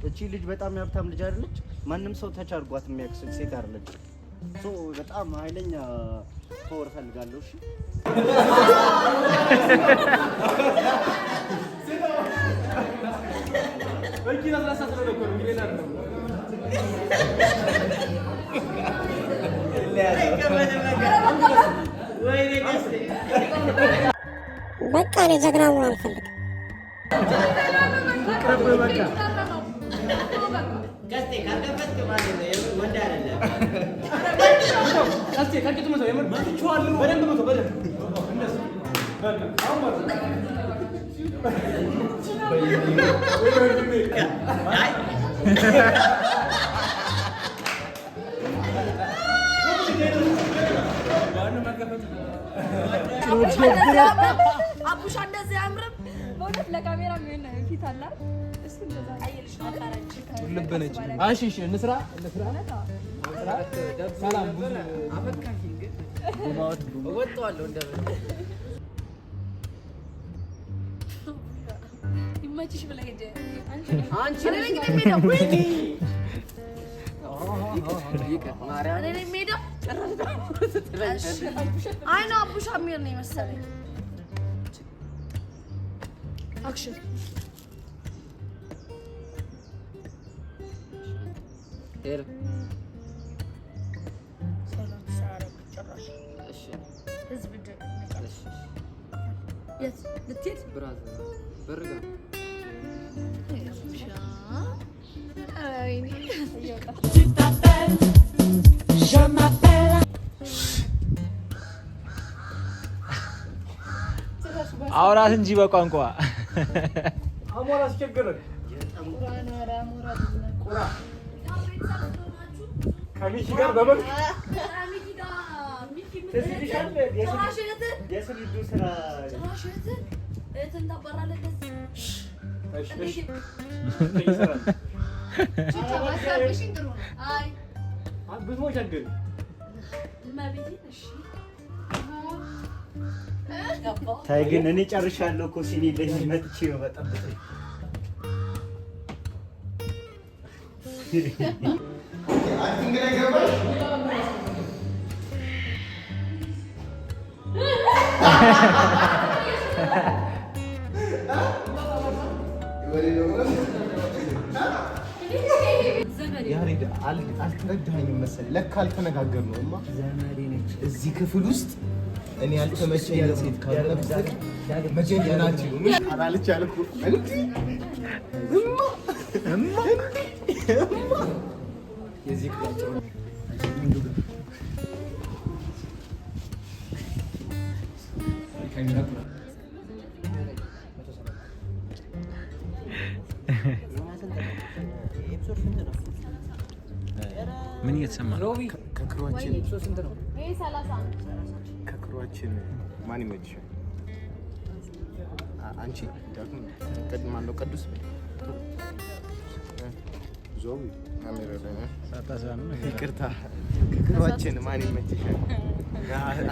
እቺ ልጅ በጣም ያብታም ልጅ አይደለች? ማንም ሰው ተቻርጓት የሚያክስ ሴት አይደለች። በጣም ኃይለኛ ፓወር ፈልጋለሁ። እሺ በቃ እኔ ጀግና መሆን አልፈልግም። አቡሻ እንደዚህ አያምርም። በእውነት ለካሜራ ምን ፊት አለ? እሱ እንደዛ አይልሽ ነው ታረጭ ልበነች። እሺ እሺ እንስራ። ሰላም ብዙ አፈካኪ ግን ወጣዋለሁ እንደምን ይመችሽ ብለህ ሄደ አንቺ ነኝ የሚሄደው ወይኔ ማርያም እኔ የሚሄደው አይ ነው አቡሻ የሚሄድ ነው መሰለኝ። አክሽን ኤር ሰላም ሳረግ ጭራሽ እሺ ህዝብ እሺ የት ልትሄድ ብራዘር በርጋ አውራት እንጂ በቋንቋ አሞራ አስቸገረን። ከሚኪ ጋር በመልክ ታይ ግን እኔ ጨርሻለሁ እኮ ሲኒ ላይ መጥቼ ነው በጣም ያሬድ አልተረዳኸኝም መሰለኝ። ለካ አልተነጋገርነውማ። እዚህ ክፍል ውስጥ እኔ ያልተመቸኝ ሴት ካለ መጀመሪያችሁ አላለች አልኩ እንዴ እማ የዚህ ክላስ ምን እየተሰማ ነው? ከክሯችን ማን ይመችሻል? አንቺ ደግሞ ቀድማለሁ። ቅዱስ ዞቢ ይቅርታ፣ ከክሯችን ማን ይመችሻል?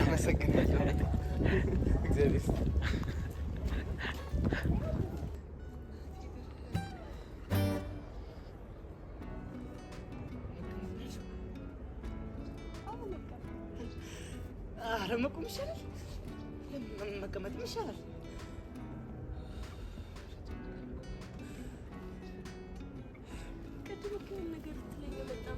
አመሰግናለሁ። እግዚአብሔር መቆም ይሻላል፣ መቀመጥ ይሻላል። ቅድም እኮ ነገር ትለኝ በጣም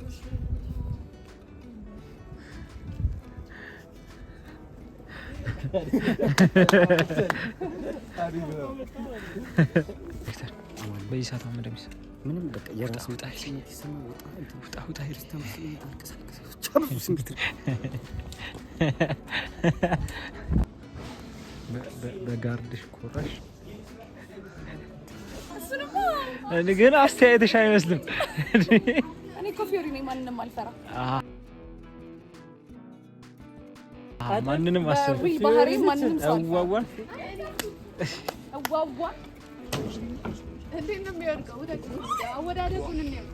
በዚህ ሰዓት መደምስ ምንም በቃ የራስ ውጣ በጋርድሽ ኮራሽ እኔ ግን አስተያየትሽ አይመስልም። እኔ ኮፊዮሪ ነኝ፣ ማንንም አልፈራ። ማንንም አሰብ ባህሪ ማንንም ሰው አዋዋ እንዴት ነው የሚወድቀው? አወዳደቁን ነው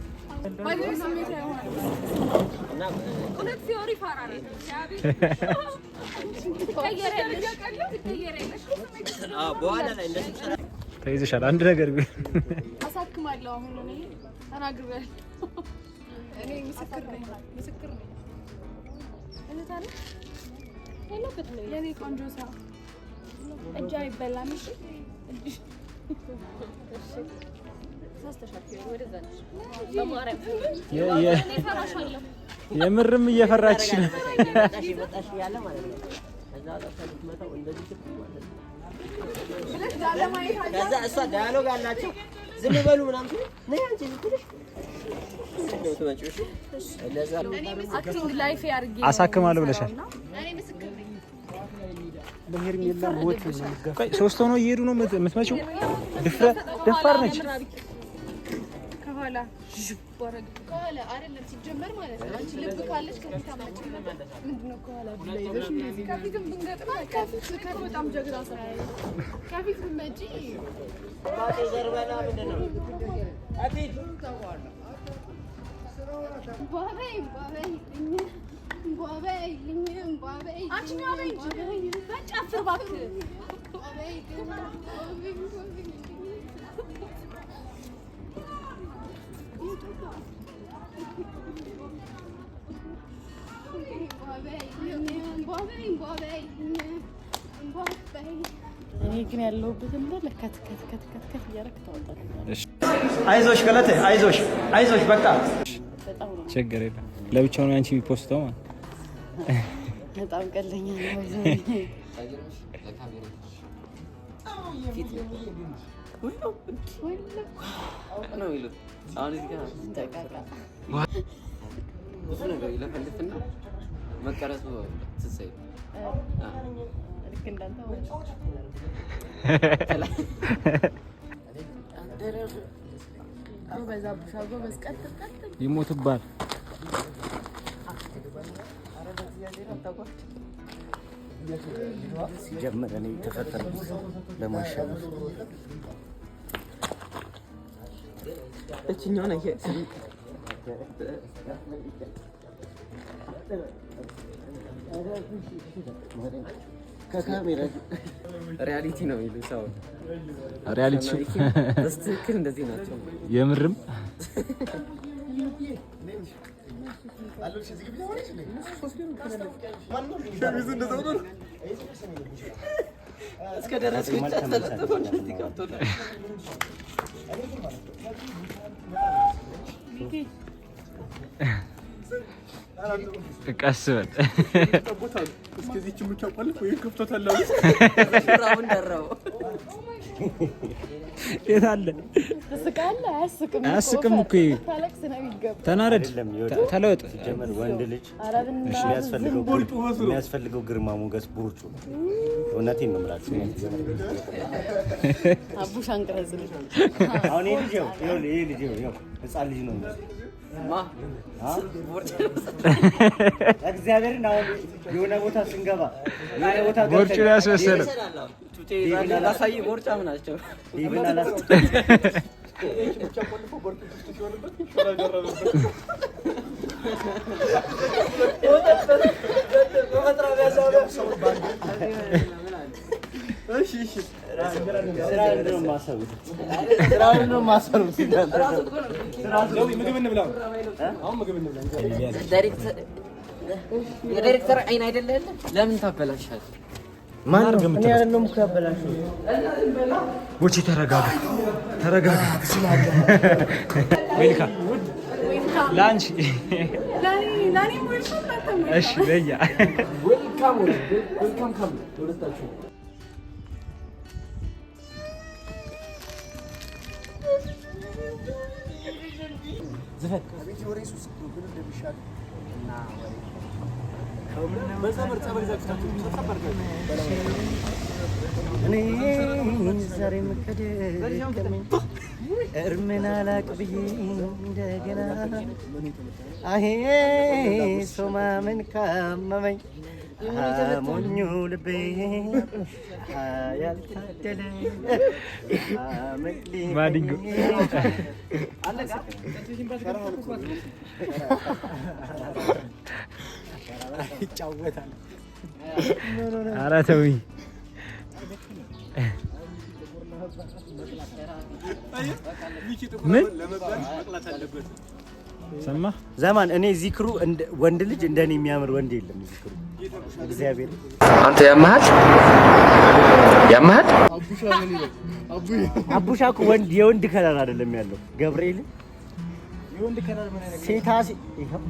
ተይዘሻል። አንድ ነገር ቢሆን አሳክማለሁ። አሁን እኔ ተናግሬያለሁ። እኔ ምስክር ነኝ። የኔ ቆንጆ ሰው እጅ አይበላም። እሺ የምርም እየፈራችሽ ነው። ከዛ እሷ ዳያሎግ አላቸው። ዝም በሉ ምናምን ነይ አንቺ ልትልሽ ነው ትመጪው። እሺ ለዛ አክቲንግ ላይፍ ያርጌ አሳክማለሁ ብለሻል። እኔ ምስክር ነኝ። ለሄርሜላ ሞት ነው። ቆይ ሶስት ሆነው እየሄዱ ነው የምትመጪው? ደፋር ነች። ከኋላ ከኋላ አይደለም ሲጀመር ማለት ነው። አንቺ ልብ ካለሽ ከፊት አመጪ ነበር። ምንድነው ከኋላ ብለይዘሽ እንደዚህ ከፊትም ብንገጥም ከፊት በጣም ጀግና ሰው ከፊት ብትመጪ ባቴ ዘርበላ ምንድነው አቲት እኔ ግን ያለሁበት እንዳለ ከት እያደረክ ታወጣለህ። አይዞሽ ገለቴ፣ አይዞሽ በቃ ችግር የለም። ለብቻው ነው አንቺ የሚፖስተው ማለት በጣም ቀለኛ ነው። ብዙ ነገር ይለፈልፍና መቀረጹ ትሰይ ልክ እንዳንተ በዛ ቡሻጎ በስቀጥ ይሞትባል። ሲጀምር እኔ የተፈጠርኩት ለማሸነፍ እችኛው ነው። ከካሜራ ሪያሊቲ ነው የሚሉ ሰው ሪያሊቲ በትክክል እንደዚህ ናቸው። የምርም እስከ ደረስ ብቻ ተለጥፎ እንደዚህ ከብቶላ ቀስ በል እስከዚህች ብቻ ቆልፍ ወይ ከፍቶታል። ራውን ደረው የት አለ? ትስቃለህ? አያስቅም እኮ ታለቅስ ነው የሚገባው። ተናረድ፣ ተለወጥ። ሲጀምር ወንድ ልጅ አረብና የሚያስፈልገው ግርማ ሞገስ ቦርጩ ነው። እውነቴን ነው የምላችሁ። አቡሽ አንቀረጽልኝ። አሁን ይሄ ልጅ ህፃን ልጅ ነው እግዚአብሔርን አሁን የሆነ ቦታ ስንገባ የሆነ ቦታ ቦርጩ ያስመሰለው ላሳይ ቦርጫም ናቸው። የዳይሬክተር አይን አይደለም። ለምን ታበላሻለህ? ማን ነው? እኔ አይደለም እኮ ያበላሽው። ቦቼ ተረጋጋ። ዌልካ ላንች ላኒ ሙልሽ እሺ በያ ዌልካም ካም ወደታችሁ እኔ ዛሬ መከደከመኝ እርምን አላቅ ብዬ እንደገና አሄ ሰው ማመን ካመመኝ ሞኙ ልቤ ያልታደለ ማዲንጎ ይጫወታል። ኧረ ተውኝ። ምን ሰማ ዘማን እኔ ዚክሩ ወንድ ልጅ እንደኔ የሚያምር ወንድ የለም። ዚክሩ እግዚአብሔር አንተ ያማሃል አቡሻ እኮ የወንድ ከለር አይደለም ያለው ገብርኤል የወንድ ከለር ምን አይነት ይሄው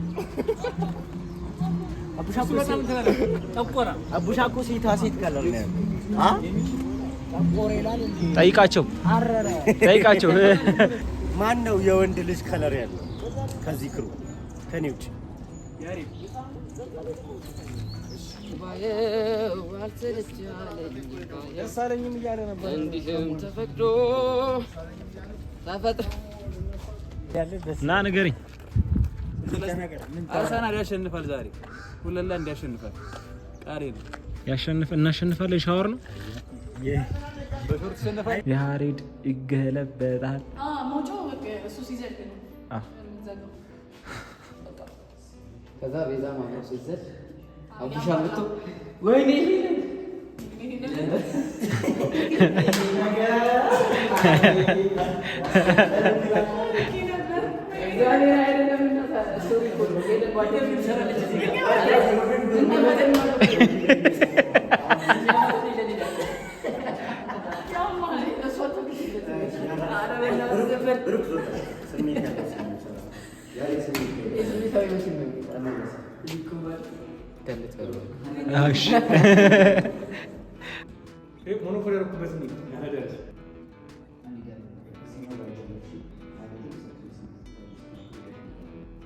አቡሻ እኮ ሴት ከለር ነው ያለው። ጠይቃቸው ማን ነው የወንድ ልጅ ከለር ያለው ከዚክሩ ከኔ ውጭ? ያሳለኝም እያለ ነበር። እንዲህም ተፈቅዶ ተፈጥሮ ና ንገረኝ። አርሰናል ያሸንፋል ዛሬ። ሁለላ እንዲያሸንፋል ቃሬ ነው። እናሸንፋለን። ሻወር ነው በሾርት ተሸንፋል። ያሬድ ይገለበጣል። ሞጆ እሱ ሲዘል ነው። ከዛ ቤዛ ማነው ሲዘል አቡሻ መጥቶ ወይኔ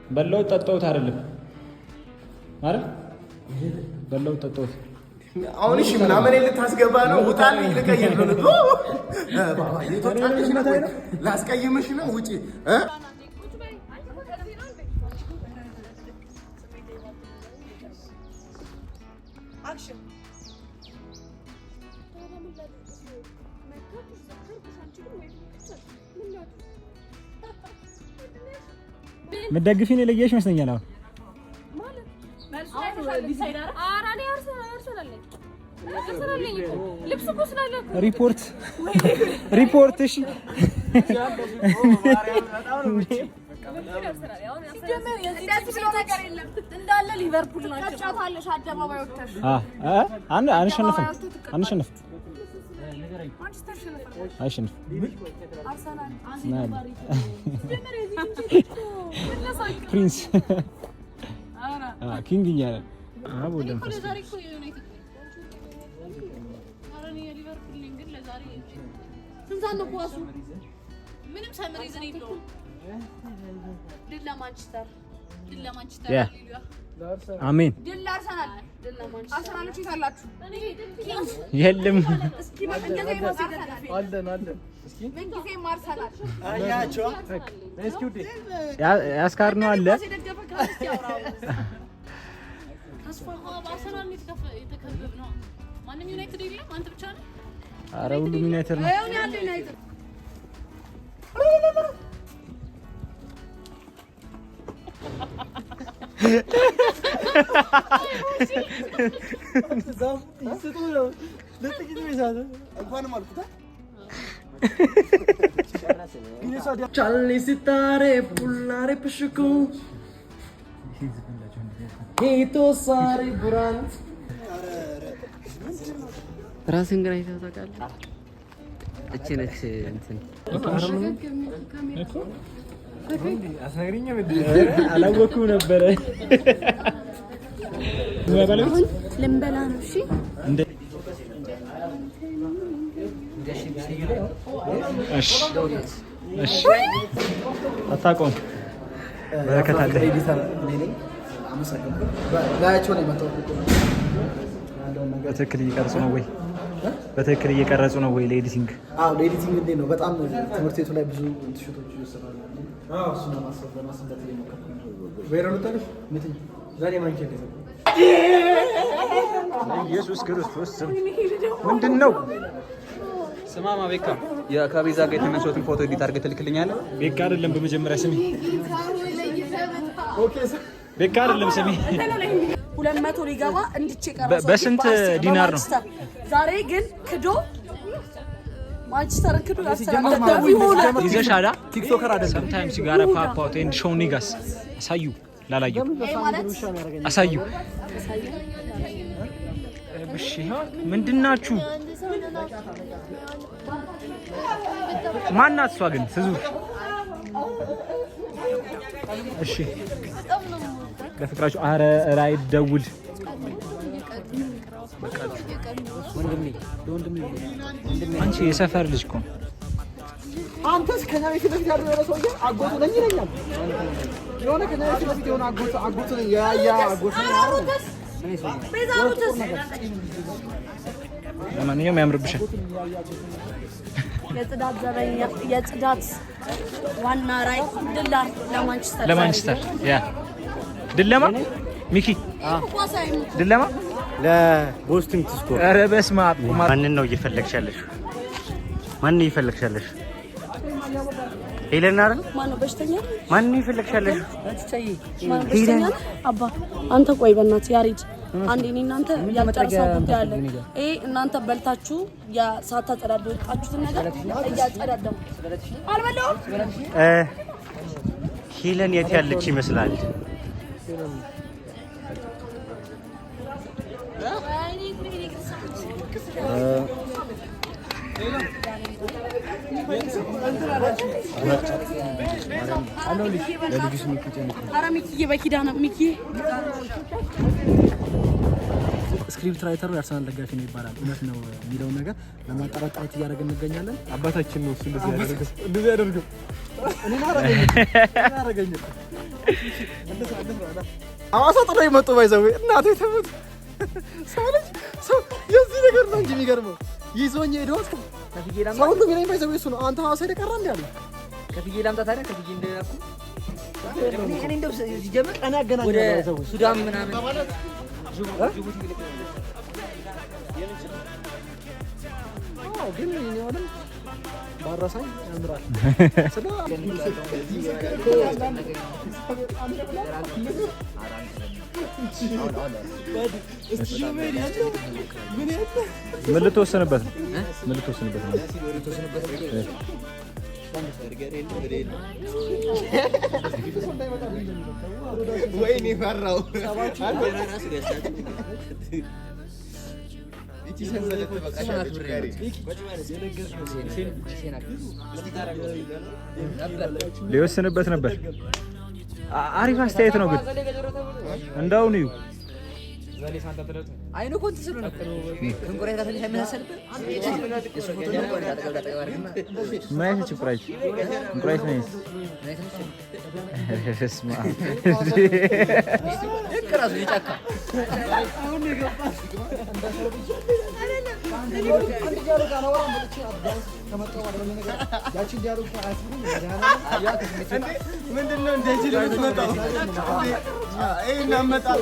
በላው ጠጣሁት አይደለም አይደል? በላው ጠጣሁት። አሁን እሺ ምናምን ልታስገባ ነው? ውጣልኝ፣ ልቀይር ነው። ባባ የተጣልሽ ነው ወይ ላስቀይምሽ ነው? ውጪ መደግፊን የለየሽ መስለኛል። አሁን ሪፖርት እሺ እንዳለ ሊቨርፑል ናቸው። ተጫውታለሽ አደባባይ ወጥተሽ አንሸነፍም። አይሸነፍ ፕሪንስ ኪንግ እያለ ምንም ሰምሪዝን የለውም። ድል ለማንቸስተር አሜን። ድል ለአርሰናል። ድል ለማንቸስተር። አርሰናሎች የት አላችሁ? የለም እስኪ አለን እስኪ ምን ጊዜም አርሰናል አያቸው እስኪ ውዴ ያስካር ነው አለ በአርሰናል የተከበብ ነው። ማንም ዩናይትድ የለም። አንተ ብቻ ነህ። ኧረ ሁሉም ዩናይትድ ነው። አሁን ያለው ዩናይትድ Charlie sitare pullare pescico Hito sare burant ራስን ግን አይተህ ታውቃለህ? እቺ ነች እንትን አላወኩም ነበረ። ልንበላ ነው። እሺ እሺ አታውቀውም። በረከት አለ። በትክክል እየቀረጹ ነው ወይ? በትክክል እየቀረጹ ነው ወይ? ለኤዲቲንግ ለኤዲቲንግ እንዴት ነው? በጣም ትምህርት ቤቱ ላይ ብዙ ሹቶች ይሰራሉ። እሱን ለማስበት እየሞከርኩ ነው። ኢየሱስ ክርስቶስ ስም ምንድን ነው? ስማማ ቤካ ከቤዛ ጋር የተነሳሁትን ፎቶ ኤዲት አድርገህ ትልክልኛለህ? ቤካ አይደለም በመጀመሪያ ስሜ ቤካ አይደለም ስሜ 200 ሊገባ እንድቼ ቀረ በስንት ዲናር ነው ዛሬ ግን ክዶ ማንቸስተርን ክዶ ያስተላልፋል ይዘሻዳ ቲክቶከር አይደለም sometimes you gotta pop out and show niggas አሳዩ ላላዩ አሳዩ እሺ ምንድናችሁ ማናት እሷ ግን ትዙር እሺ ለፍቅራችሁ አረ ራይድ ደውል አንቺ የሰፈር ልጅ እኮ አንተስ ከኛ ቤት ለፊት ያለው ሰውዬ አጎቱ ነኝ ይለኛል የሆነ ከኛ ቤት ለፊት የሆነ አጎቱ ነኝ ያ አጎቱ ለማንኛውም ያምርብሻል የጽዳት ዘበኛ የጽዳት ዋና ራይ ድላ ለማንቸስተር ያ ድለማ ሚኪ ድለማ ለቦስቲንግ ትስኮ ኧረ በስመ አብ ማንን ነው እየፈለግሻለሽ? ማንን እየፈለግሻለሽ? ሄለን አይደል? ማነው በሽተኛ? ማንን እየፈለግሻለሽ? ማነው በሽተኛ? አባ አንተ ቆይ በእናትህ ያሬድ አንዴ እኔ እናንተ ያጨረሰው ጉዳይ አለ። እናንተ በልታችሁ ሳታጸዳዱ የወጣችሁትን ነገር እያጸዳዳም አልበላሁም። ሄለን የት ያለች ይመስላል? ስክሪፕት ራይተሩ የአርሰናል ደጋፊ ነው ይባላል። እውነት ነው የሚለውን ነገር ለማጣራት ጥረት እያደረግን እንገኛለን። አባታችን ነው እሱ እንደዚህ ያደርገው እኔ አረጋኝ አዋሳ ጥሎ የመጡ ባይዘው እናቴ ተሙት ሰው የዚህ ነገር ነው እንጂ የሚገርመው ይዞኝ ሄዶ ሰው ሁሉ ቢለኝ ባይዘው እሱ ነው። አንተ ሀዋሳ ሄደህ ቀረ እንዴ አለ ከፍዬ ላምጣ ታዲያ ከፍዬ እንደላኩ እኔ እንደው ሲጀምር ቀና ያገናኛል ባይዘው ሱዳን ምናምን ግን ይሄንን ባራሳይ ያምራል ስለ ምን ልትወሰንበት ነው? ምን ልትወሰንበት ነው? ወይኔ ፈራው ሊወስንበት ነበር። አሪፍ አስተያየት ነው ግን እንዳው ነው አይኑ ኮንት ስሉ ነው እንቆራይ ታፈል የሚያሰልበት ማየት ጭፍራች እንቆራይ ነው እስማ እከራሱ ይጫካ አሁን ይገባ ምንድነው እንደዚህ ልትመጣው አይና መጣው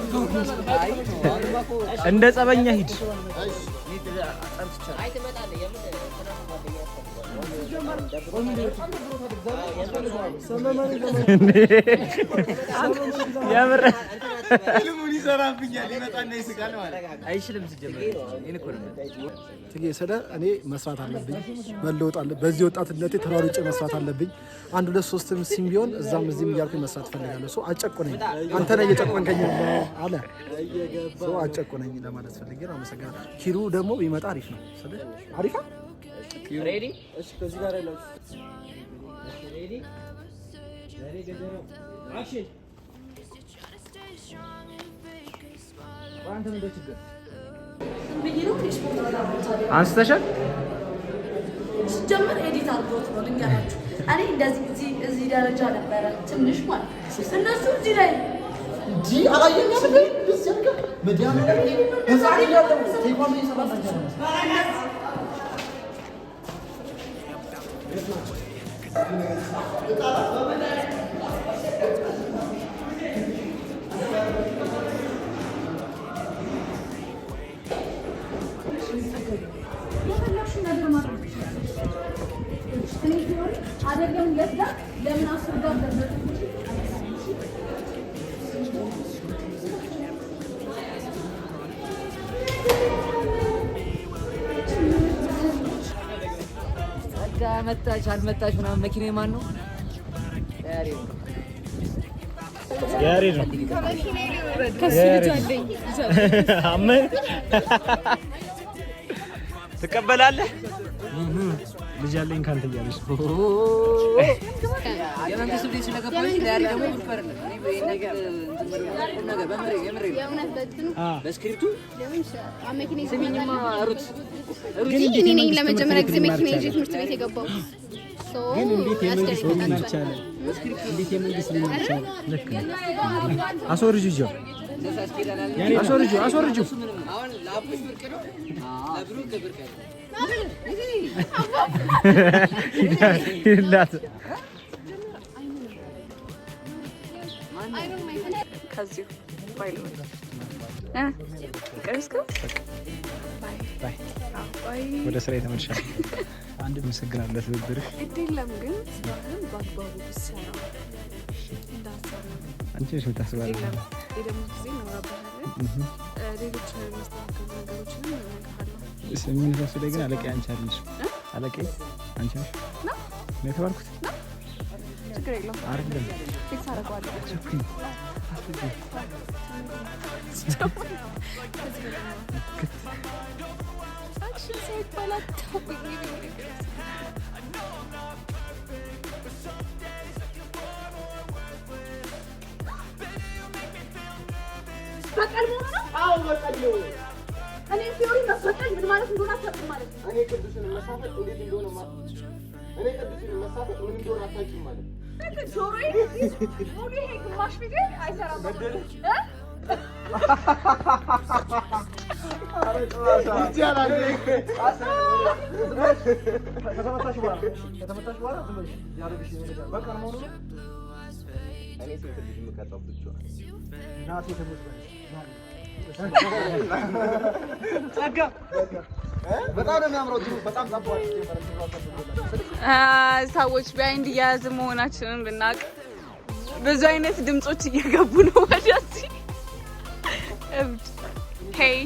እንደ ጸበኛ ሂድ ያምር ለምን ይሰራብኛል ይመጣና ይስቃል ማለት አይችልም ሲጀመር ትጌ ሰደ እኔ መስራት አለብኝ መለወጥ አለ በዚህ ወጣትነቴ ተራሩጬ መስራት አለብኝ 1 2 3 ሲም ቢሆን እዛም እዚህም እያልኩኝ መስራት ፈልጋለሁ ሶ አጨቁነኝ አንተ ነህ እየጨቆንከኝ አለ ሶ አጨቁነኝ ለማለት ፈልጌ ነው አመሰግናለሁ ኪሩ ደግሞ ቢመጣ አሪፍ ነው ሰደ አሪፋ ሬዲ እሺ ከዚህ ጋር ያለው ሬዲ ሬዲ ገደሮ አክሽን አንተ ምን ደችገ አንስተሻል ሲጀምር ኤዲት አድርጎት ነው ልንገራችሁ እኔ እንደዚህ እዚህ ደረጃ ነበረ ትንሽ ማለት እነሱ እዚህ ላይ ጂ አላየኛ ምን ሲያልከ መዲያም ላይ ህፃን ያለው ቴኳንዶ ይሰራል አይደለም ለዛ ለምን አስርጋ ደረሰ መጣች አልመጣች ምናምን መኪናዬ ማን ነው? ያሬድ ነው። አመን ትቀበላለህ? ልጅ አለኝ ካንተ እያለች የመንግስት ልጅ ስለገባኝ ዛሬ ደግሞ ይፈርል በስክሪፕቱ ስሚኝማ ሩት እኔ ነኝ ለመጀመሪያ ጊዜ መኪና ይዤ ትምህርት ቤት የገባሁት። ግን እንዴት የመንግስት ሊሆን ይቻላል? እንዴት የመንግስት ሊሆን ይቻላል? ልክ ነው። አስወርጁ አስወርጁ አሁን ለአብሽ ብርቅ ነው ለብሩክ ብርቅ ነው ይላት ከዚሁ ባይ ወደ ስራ የተመልሻል። አንድ መሰግናለሁ ለትብብርህ። እድለም ግን ስራህን በአግባቡ ብትሰራ እንዳሰራ አንቺ ነሽ የምታስባለሽ። የደሞዝ ጊዜ እናወራበታለን። ሌሎች የሚስተካከሉ ነገሮችንም እነግርሃለሁ። ምን ተወሰደ ግን አለቃ አንቺ አይደለሽ። አለቃ አንቺ ነሽ ነው የተባልኩት። ችግር የለውም አይደለም ፊክስ አደርገዋለሁ። በቀል መሆኑ ነው? አዎ በቀል ነው። እኔ ፊዮሪ መስፈቀል ምን ማለት እንደሆነ አታውቅም ማለት ነው። እኔ ቅዱስን መሳፈጥ እንዴት እንደሆነ ማለት እኔ ቅዱስን መሳፈጥ ምን እንደሆነ አታውቅም ማለት ነው። ጆሮዬ ሙሉ ይሄ ግማሽ ቪዲዮ አይሰራም እ ሰዎች ቢያይንድ እያያዝ መሆናችንን ብናውቅ ብዙ አይነት ድምጾች እየገቡ ነው ወደዚህ እብድ ሄይ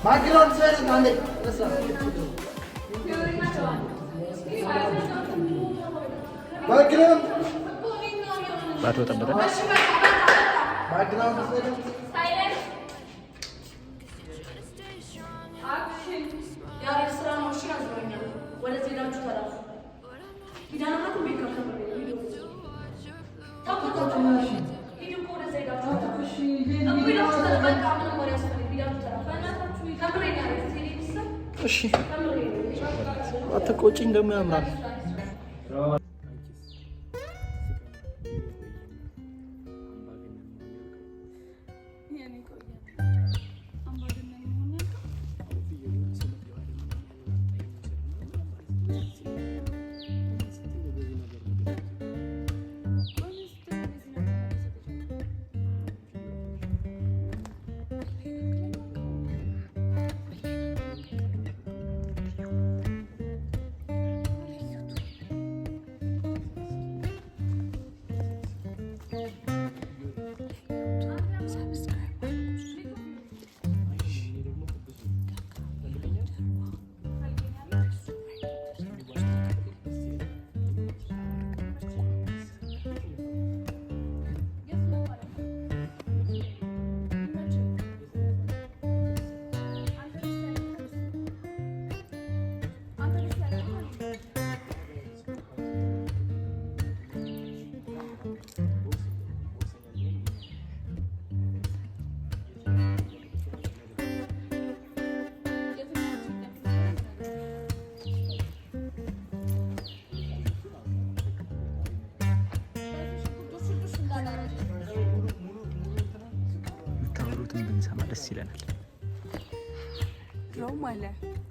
ባክግራውንድ ሰይስ አንዴ ባክግራውንድ ባቶ ተጠበቀ ባክግራውንድ ሰይስ እሺ አትቆጪኝ፣ ደግሞ ያምራል። የምታወሩትን ብንሰማ ደስ ይለናል። ድሮም አለ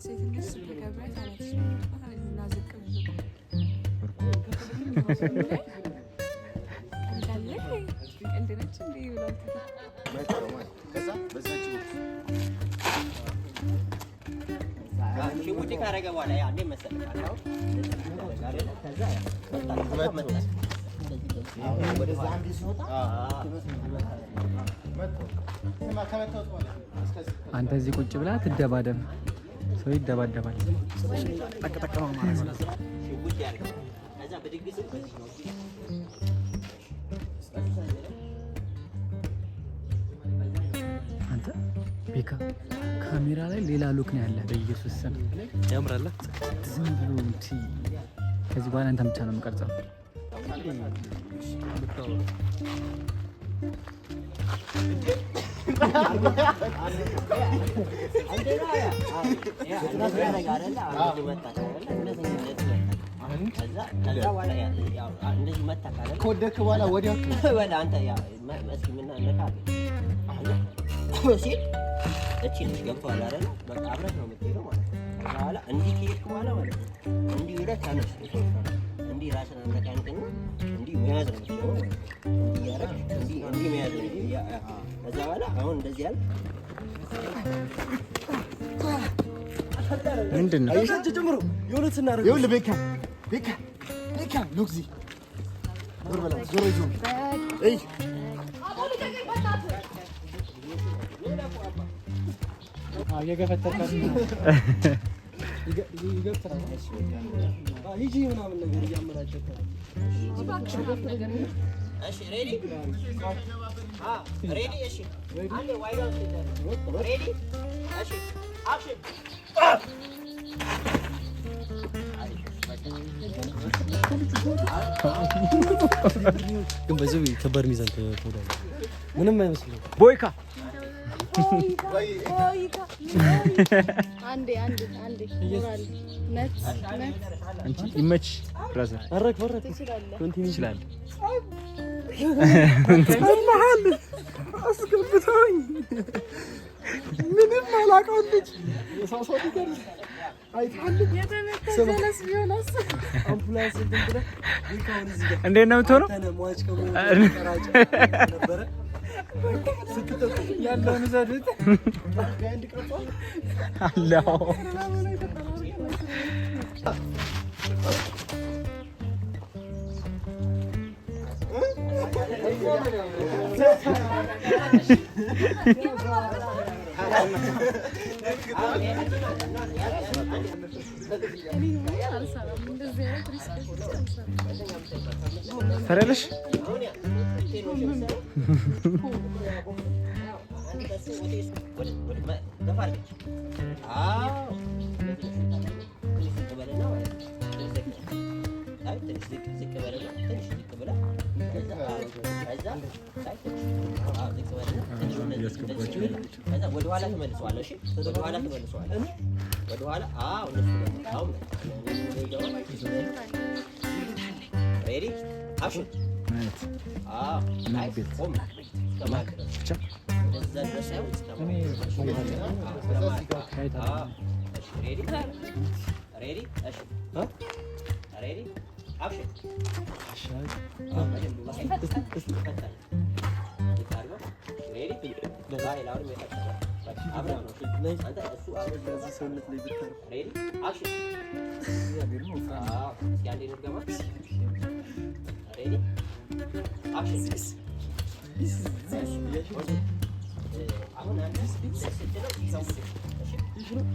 ሴት ልጅ ስትከብር ታለች እና ዝቅ ሽጉጤ ካረገ በኋላ ያ እንዴ መሰለህ አሁን አንተ እዚህ ቁጭ ብላ ትደባደብ፣ ሰው ይደባደባል። ጠቅጠቅማ ማለት ነው። ሽጉጤ ያርገ ከዛ በድግስ በዚህ ነው አንተ ቤካ ካሜራ ላይ ሌላ ሉክ ነው ያለ። በኢየሱስ ስም ያምራል። ዝም ብሎ እንጂ ከዚህ በኋላ አንተ ብቻ ነው የምቀርጸው። ከወደክ በኋላ ወዲያው አንተ ያ መስኪምና ነካ ሲል እቺ ልጅ ገብቷል አይደል? በቃ አብረን ነው የምትሄደው ማለት ነው። በኋላ እንዲህ ከሄድክ በኋላ ማለት ነው እንዲህ ወደ ታነስ እንዲህ ራስን አነቃንቀኝ እንዲህ መያዝ ነው የምትችለው ማለት ነው። እንዲህ ያረግ እንዲህ መያዝ ነው። ከዛ በኋላ አሁን እንደዚህ ያል ምንድን ነው አይሻ ጀምሮ የሆነች እናደርግ ይኸውልህ ቤካ ሉክዚ ዞር በላ ዞር ይዞ እይ የገፈተርካት ይገብተራል ሂጂ ምናምን ነገር እያመራጨከ እሺ ሬዲ ሬዲ እሺ አንዴ ዋይድ አውት ሬዲ እሺ አክሽን ግን በዚህ ከባድ ሚዛን ተወዳለ ምንም አይመስልም። ቦይካ አንዴ ሞራል ነጭ አንቺ ይመች ብራዘር አረክ ትችላለህ። ይችላል። መሀል አስገብተውኝ ምንም አላውቀውም ልጅ የሰው ሊገል አይታልም የተመተዘለስ ቢሆንስ አምቡላንስ እንትን ብለህ ቤካውን እዚህ ጋር እንዴት ነው የምትሆነው? ሟች ከመራጭ ነበረ ስትጠጡ ያለውን ዘድት ጋንድ ቀርቷ አላው ፈረለሽ ወደኋላ ተመልሰዋለህ። እሺ ወደኋላ ተመልሰዋለህ። ወደኋላ አዎ አሁን ሬዲ አክሽን አዎ ናይስ ቆም ብቻ ወደዛ ድረስ ሳይሆን ሬዲ ሬዲ እሺ ሬዲ አክሽን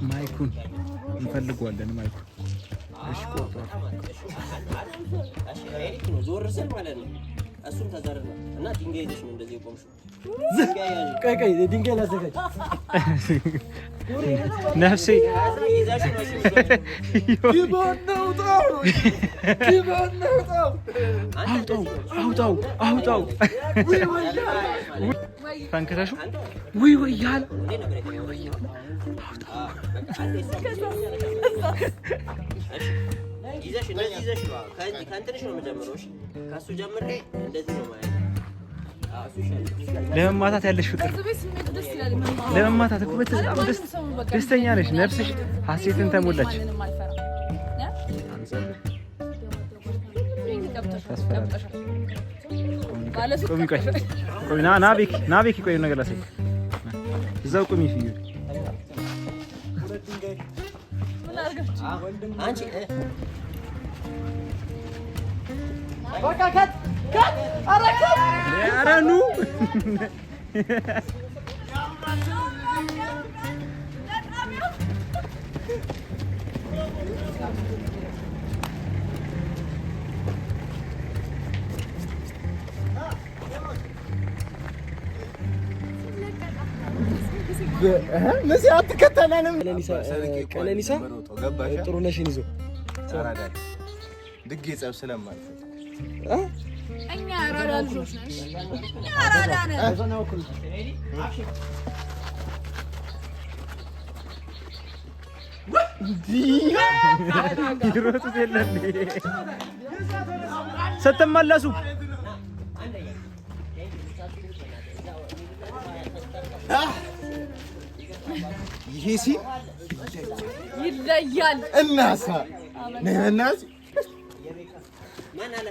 ማይኩን እንፈልገዋለን። ማይኩን እሺ ዞር ስል ማለት ነው። እሱም ተዘርና እና ድንጋይ ይዘሽ ነው እንደዚህ የቆምሽው። ቀይ ድንጋይ ላዘጋጅ ነፍሴ አውጣው ፈንክተሹ ወይ ያለ ይዘሽ እንደዚህ ይዘሽ ነው ከእንትንሽ ነው የምጀምረው። እሺ ከእሱ ጀምሬ እንደዚህ ነው ማለት ነው። ለመማታት ያለሽ ፍቅር ለመማታት እኮ በጣም ደስተኛ ነሽ። ነፍስሽ ሀሴትን ተሞላች። ቆይ ና ቤኪ ቆይ ነገር ላሳይ እዛው ቁሚ ፍዩ አንቺ ኧረ ኑ መሲ አትከተለንም። ቀነኒሳ ጥሩነሽን ይዞ ድጌ ጸብ ስለማልፈልግ እኛ አራዳ ልጆች ነን። እኛ አራዳ ነን። ይሮጡት የለም ስትመለሱ ይሄ ሲል ይለያል። እናሳ ነናስ ማን አለ